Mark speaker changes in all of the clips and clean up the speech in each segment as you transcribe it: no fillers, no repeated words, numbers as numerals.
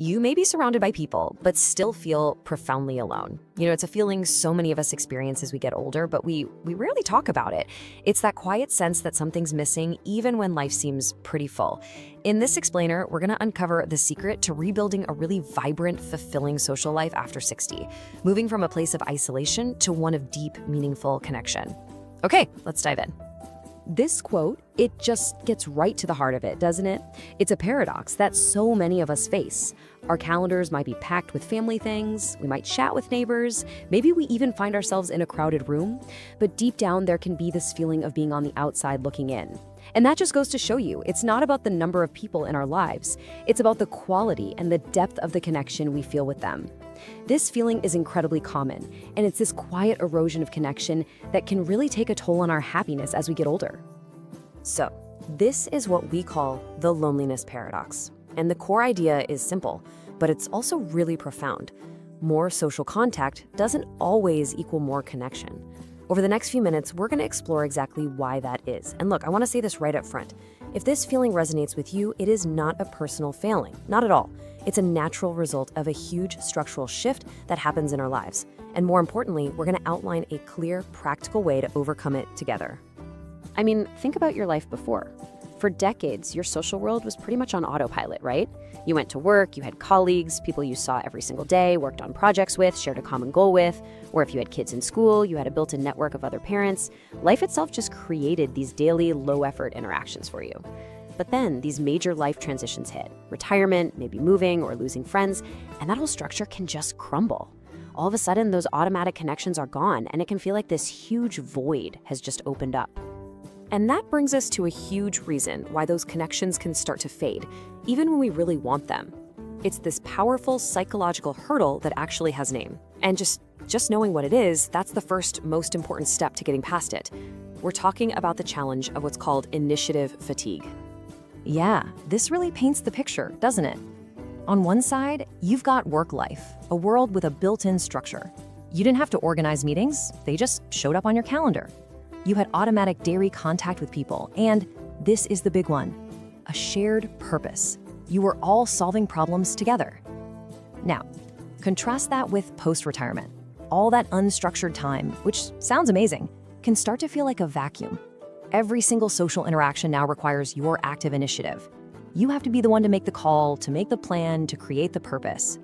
Speaker 1: You may be surrounded by people, but still feel profoundly alone. It's a feeling so many of us experience as we get older, but we rarely talk about it. It's that quiet sense that something's missing, even when life seems pretty full. In this explainer, we're going to uncover the secret to rebuilding a really vibrant, fulfilling social life after 60, moving from a place of isolation to one of deep, meaningful connection. Okay, let's dive in. This quote, it just gets right to the heart of it, doesn't it? It's a paradox that so many of us face. Our calendars might be packed with family things, we might chat with neighbors, maybe we even find ourselves in a crowded room, but deep down there can be this feeling of being on the outside looking in. And that just goes to show you, it's not about the number of people in our lives, it's about the quality and the depth of the connection we feel with them. This feeling is incredibly common, and it's this quiet erosion of connection that can really take a toll on our happiness as we get older. So, this is what we call the loneliness paradox. And the core idea is simple, but it's also really profound. More social contact doesn't always equal more connection. Over the next few minutes, we're going to explore exactly why that is. And look, I want to say this right up front. If this feeling resonates with you, it is not a personal failing, not at all. It's a natural result of a huge structural shift that happens in our lives. And more importantly, we're going to outline a clear, practical way to overcome it together. I mean, think about your life before. For decades, your social world was pretty much on autopilot, right? You went to work, you had colleagues, people you saw every single day, worked on projects with, shared a common goal with, or if you had kids in school, you had a built-in network of other parents. Life itself just created these daily, low-effort interactions for you. But then these major life transitions hit. Retirement, maybe moving or losing friends, and that whole structure can just crumble. All of a sudden, those automatic connections are gone, and it can feel like this huge void has just opened up. And that brings us to a huge reason why those connections can start to fade, even when we really want them. It's this powerful psychological hurdle that actually has a name. And just knowing what it is, that's the first most important step to getting past it. We're talking about the challenge of what's called initiative fatigue. Yeah, this really paints the picture, doesn't it? On one side, you've got work life, a world with a built-in structure. You didn't have to organize meetings, they just showed up on your calendar. You had automatic daily contact with people, and this is the big one, a shared purpose. You were all solving problems together. Now, contrast that with post-retirement. All that unstructured time, which sounds amazing, can start to feel like a vacuum. Every single social interaction now requires your active initiative. You have to be the one to make the call, to make the plan, to create the purpose.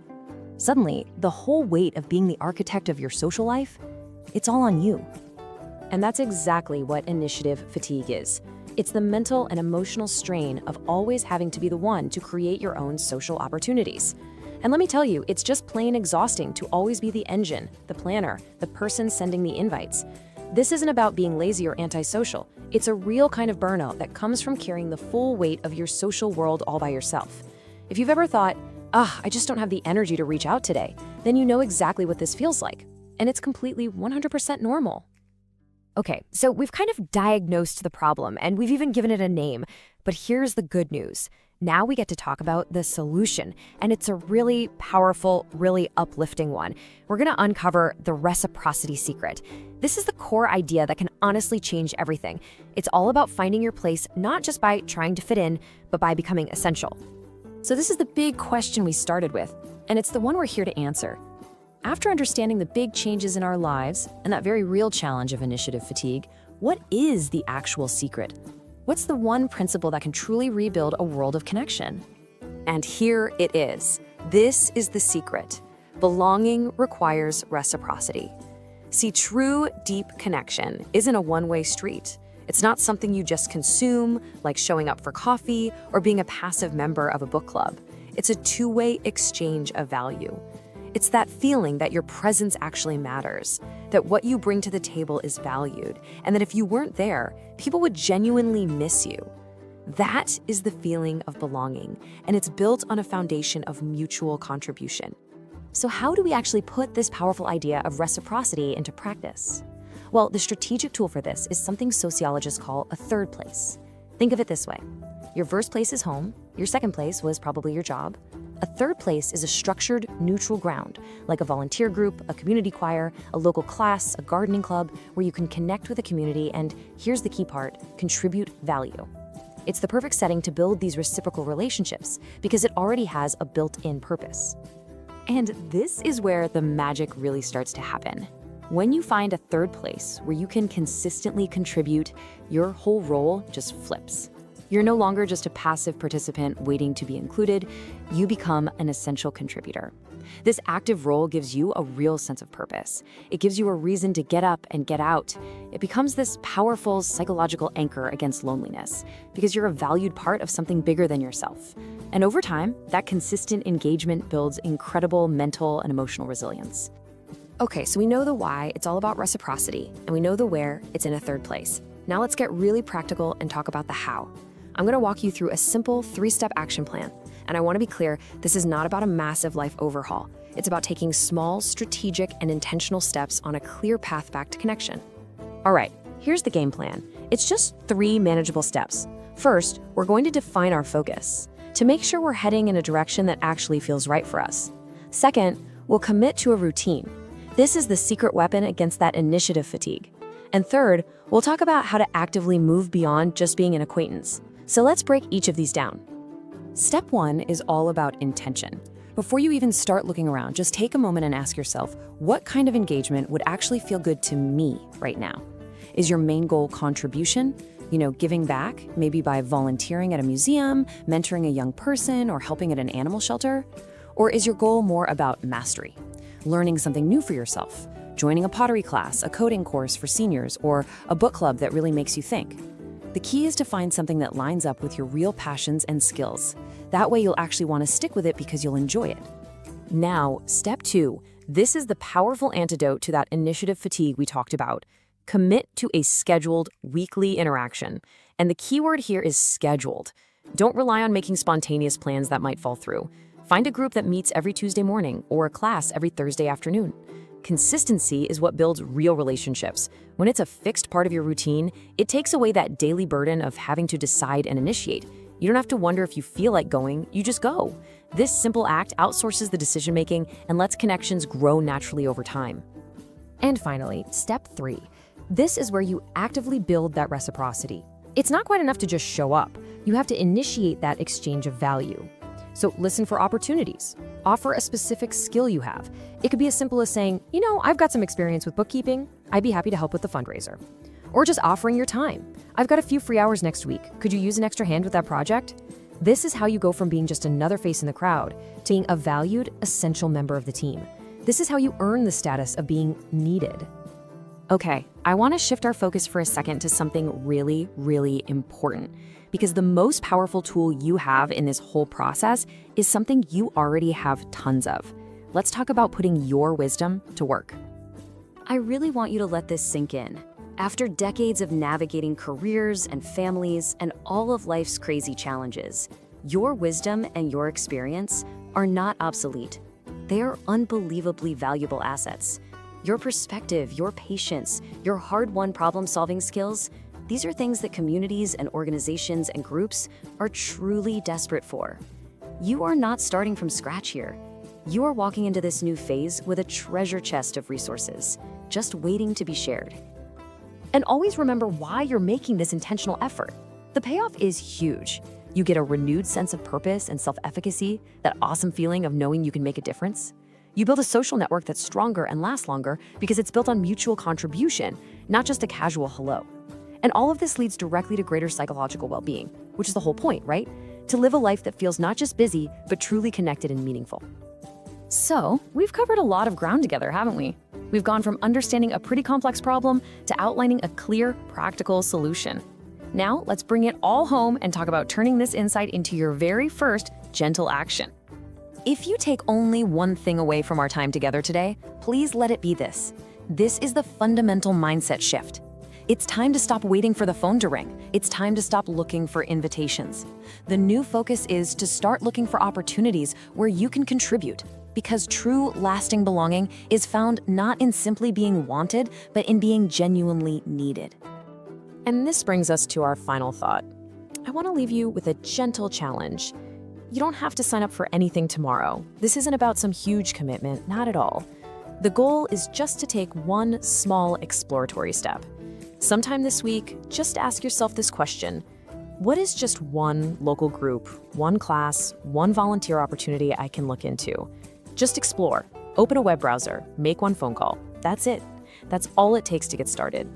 Speaker 1: Suddenly, the whole weight of being the architect of your social life, it's all on you. And that's exactly what initiative fatigue is. It's the mental and emotional strain of always having to be the one to create your own social opportunities. And let me tell you, it's just plain exhausting to always be the engine, the planner, the person sending the invites. This isn't about being lazy or antisocial. It's a real kind of burnout that comes from carrying the full weight of your social world all by yourself. If you've ever thought, I just don't have the energy to reach out today, then you know exactly what this feels like. And it's completely 100% normal. Okay, so we've kind of diagnosed the problem, and we've even given it a name. But here's the good news. Now we get to talk about the solution, and it's a really powerful, really uplifting one. We're going to uncover the reciprocity secret. This is the core idea that can honestly change everything. It's all about finding your place, not just by trying to fit in, but by becoming essential. So this is the big question we started with, and it's the one we're here to answer. After understanding the big changes in our lives and that very real challenge of initiative fatigue, what is the actual secret? What's the one principle that can truly rebuild a world of connection? And here it is. This is the secret. Belonging requires reciprocity. See, true, deep connection isn't a one-way street. It's not something you just consume, like showing up for coffee or being a passive member of a book club. It's a two-way exchange of value. It's that feeling that your presence actually matters, that what you bring to the table is valued, and that if you weren't there, people would genuinely miss you. That is the feeling of belonging, and it's built on a foundation of mutual contribution. So how do we actually put this powerful idea of reciprocity into practice? Well, the strategic tool for this is something sociologists call a third place. Think of it this way. Your first place is home, your second place was probably your job. A third place is a structured, neutral ground, like a volunteer group, a community choir, a local class, a gardening club, where you can connect with the community and, here's the key part, contribute value. It's the perfect setting to build these reciprocal relationships because it already has a built-in purpose. And this is where the magic really starts to happen. When you find a third place where you can consistently contribute, your whole role just flips. You're no longer just a passive participant waiting to be included, you become an essential contributor. This active role gives you a real sense of purpose. It gives you a reason to get up and get out. It becomes this powerful psychological anchor against loneliness because you're a valued part of something bigger than yourself. And over time, that consistent engagement builds incredible mental and emotional resilience. Okay, so we know the why, it's all about reciprocity, and we know the where, it's in a third place. Now let's get really practical and talk about the how. I'm gonna walk you through a simple 3-step action plan. And I wanna be clear, this is not about a massive life overhaul. It's about taking small, strategic, and intentional steps on a clear path back to connection. All right, here's the game plan. It's just 3 manageable steps. First, we're going to define our focus to make sure we're heading in a direction that actually feels right for us. Second, we'll commit to a routine. This is the secret weapon against that initiative fatigue. And third, we'll talk about how to actively move beyond just being an acquaintance. So let's break each of these down. Step 1 is all about intention. Before you even start looking around, just take a moment and ask yourself, what kind of engagement would actually feel good to me right now? Is your main goal contribution? Giving back, maybe by volunteering at a museum, mentoring a young person, or helping at an animal shelter? Or is your goal more about mastery? Learning something new for yourself, joining a pottery class, a coding course for seniors, or a book club that really makes you think. The key is to find something that lines up with your real passions and skills. That way you'll actually want to stick with it because you'll enjoy it. Now, step 2. This is the powerful antidote to that initiative fatigue we talked about. Commit to a scheduled weekly interaction. And the key word here is scheduled. Don't rely on making spontaneous plans that might fall through. Find a group that meets every Tuesday morning or a class every Thursday afternoon. Consistency is what builds real relationships. When it's a fixed part of your routine, it takes away that daily burden of having to decide and initiate. You don't have to wonder if you feel like going, you just go. This simple act outsources the decision-making and lets connections grow naturally over time. And finally, step 3. This is where you actively build that reciprocity. It's not quite enough to just show up. You have to initiate that exchange of value. So listen for opportunities. Offer a specific skill you have. It could be as simple as saying, I've got some experience with bookkeeping. I'd be happy to help with the fundraiser. Or just offering your time. I've got a few free hours next week. Could you use an extra hand with that project? This is how you go from being just another face in the crowd to being a valued, essential member of the team. This is how you earn the status of being needed. Okay, I want to shift our focus for a second to something really, really important. Because the most powerful tool you have in this whole process is something you already have tons of. Let's talk about putting your wisdom to work. I really want you to let this sink in. After decades of navigating careers and families and all of life's crazy challenges, your wisdom and your experience are not obsolete. They are unbelievably valuable assets. Your perspective, your patience, your hard-won problem-solving skills, these are things that communities and organizations and groups are truly desperate for. You are not starting from scratch here. You are walking into this new phase with a treasure chest of resources, just waiting to be shared. And always remember why you're making this intentional effort. The payoff is huge. You get a renewed sense of purpose and self-efficacy, that awesome feeling of knowing you can make a difference. You build a social network that's stronger and lasts longer because it's built on mutual contribution, not just a casual hello. And all of this leads directly to greater psychological well-being, which is the whole point, right? To live a life that feels not just busy, but truly connected and meaningful. So, we've covered a lot of ground together, haven't we? We've gone from understanding a pretty complex problem to outlining a clear, practical solution. Now, let's bring it all home and talk about turning this insight into your very first gentle action. If you take only one thing away from our time together today, please let it be this. This is the fundamental mindset shift. It's time to stop waiting for the phone to ring. It's time to stop looking for invitations. The new focus is to start looking for opportunities where you can contribute, because true, lasting belonging is found not in simply being wanted, but in being genuinely needed. And this brings us to our final thought. I want to leave you with a gentle challenge. You don't have to sign up for anything tomorrow. This isn't about some huge commitment, not at all. The goal is just to take one small exploratory step. Sometime this week, just ask yourself this question. What is just one local group, one class, one volunteer opportunity I can look into? Just explore. Open a web browser, make one phone call. That's it. That's all it takes to get started.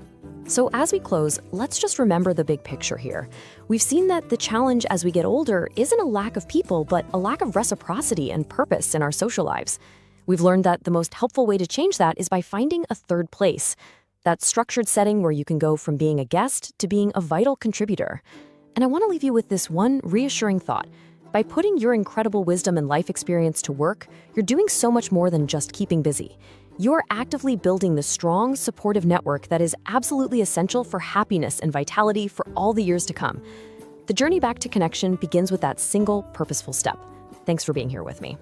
Speaker 1: So as we close, let's just remember the big picture here. We've seen that the challenge as we get older isn't a lack of people, but a lack of reciprocity and purpose in our social lives. We've learned that the most helpful way to change that is by finding a third place, that structured setting where you can go from being a guest to being a vital contributor. And I want to leave you with this one reassuring thought. By putting your incredible wisdom and life experience to work, you're doing so much more than just keeping busy. You're actively building the strong, supportive network that is absolutely essential for happiness and vitality for all the years to come. The journey back to connection begins with that single, purposeful step. Thanks for being here with me.